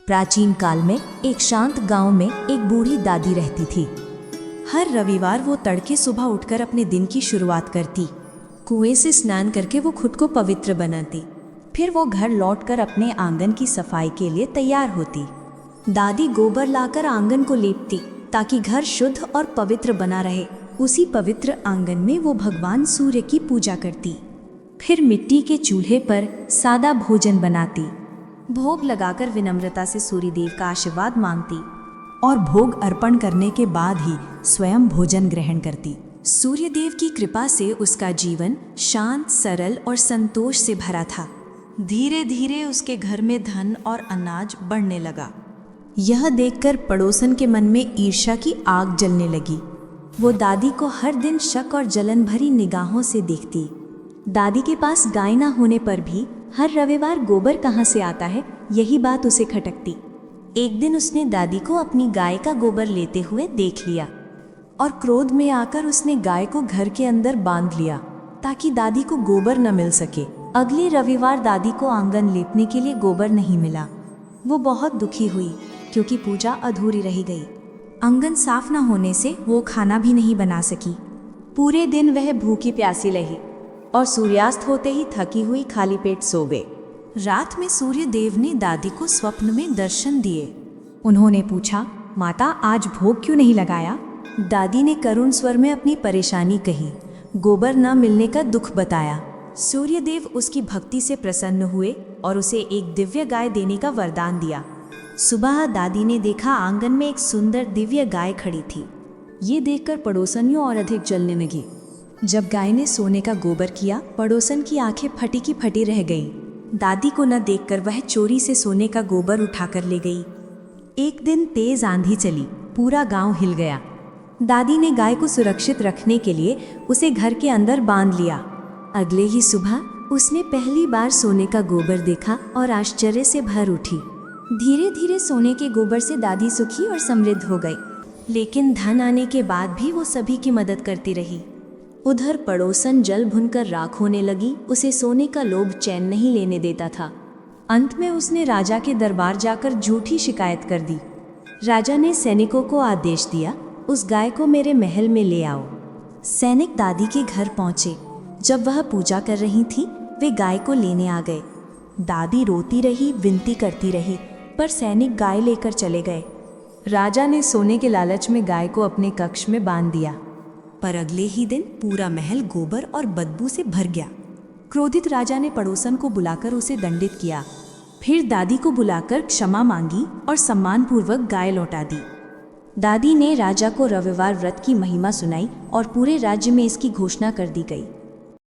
प्राचीन काल में एक शांत गांव में एक बूढ़ी दादी रहती थी। हर रविवार वो तड़के सुबह उठकर अपने दिन की शुरुआत करती। कुएं से स्नान करके वो खुद को पवित्र बनाती। फिर वो घर लौटकर अपने आंगन की सफाई के लिए तैयार होती। दादी गोबर लाकर आंगन को लीपती ताकि घर शुद्ध और पवित्र बना रहे। उसी पवित्र आंगन में वो भगवान सूर्य की पूजा करती। फिर मिट्टी के चूल्हे पर सादा भोजन बनाती। भोग लगाकर विनम्रता से सूर्यदेव का आशीर्वाद मांगती और भोग अर्पण करने के बाद ही स्वयं भोजन ग्रहण करती। सूर्यदेव की कृपा से उसका जीवन शांत, सरल और संतोष से भरा था। धीरे धीरे उसके घर में धन और अनाज बढ़ने लगा। यह देखकर पड़ोसन के मन में ईर्ष्या की आग जलने लगी। वो दादी को हर दिन शक और जलन भरी निगाहों से देखती। दादी के पास गाय ना होने पर भी हर रविवार गोबर कहाँ से आता है, यही बात उसे खटकती। एक दिन उसने दादी को अपनी गाय का गोबर लेते हुए देख लिया और क्रोध में आकर उसने गाय को घर के अंदर बांध लिया ताकि दादी को गोबर न मिल सके। अगले रविवार दादी को आंगन लीपने के लिए गोबर नहीं मिला। वो बहुत दुखी हुई क्योंकि पूजा अधूरी रह गई। आंगन साफ न होने से वो खाना भी नहीं बना सकी। पूरे दिन वह भूखी प्यासी रही और सूर्यास्त होते ही थकी हुई खाली पेट सो गए। रात में सूर्य देव ने दादी को स्वप्न में दर्शन दिए। उन्होंने पूछा, माता आज भोग क्यों नहीं लगाया? दादी ने करुण स्वर में अपनी परेशानी कही, गोबर न मिलने का दुख बताया। सूर्यदेव उसकी भक्ति से प्रसन्न हुए और उसे एक दिव्य गाय देने का वरदान दिया। सुबह दादी ने देखा आंगन में एक सुंदर दिव्य गाय खड़ी थी। ये देखकर पड़ोसनियों और अधिक जलने लगी। जब गाय ने सोने का गोबर किया, पड़ोसन की आंखें फटी की फटी रह गईं। दादी को न देखकर वह चोरी से सोने का गोबर उठाकर ले गई। एक दिन तेज आंधी चली, पूरा गांव हिल गया। दादी ने गाय को सुरक्षित रखने के लिए उसे घर के अंदर बांध लिया। अगले ही सुबह उसने पहली बार सोने का गोबर देखा और आश्चर्य से भर उठी। धीरे धीरे सोने के गोबर से दादी सुखी और समृद्ध हो गई। लेकिन धन आने के बाद भी वो सभी की मदद करती रही। उधर पड़ोसन जल भुनकर राख होने लगी। उसे सोने का लोभ चैन नहीं लेने देता था। अंत में उसने राजा के दरबार जाकर झूठी शिकायत कर दी। राजा ने सैनिकों को आदेश दिया, उस गाय को मेरे महल में ले आओ। सैनिक दादी के घर पहुंचे। जब वह पूजा कर रही थी, वे गाय को लेने आ गए। दादी रोती रही, विनती करती रही, पर सैनिक गाय लेकर चले गए। राजा ने सोने के लालच में गाय को अपने कक्ष में बांध दिया, पर अगले ही दिन पूरा महल गोबर और बदबू से भर गया। क्रोधित राजा ने पड़ोसन को बुलाकर उसे दंडित किया। फिर दादी को बुलाकर क्षमा मांगी और सम्मानपूर्वक गाय लौटा दी। दादी ने राजा को रविवार व्रत की महिमा सुनाई और पूरे राज्य में इसकी घोषणा कर दी गई।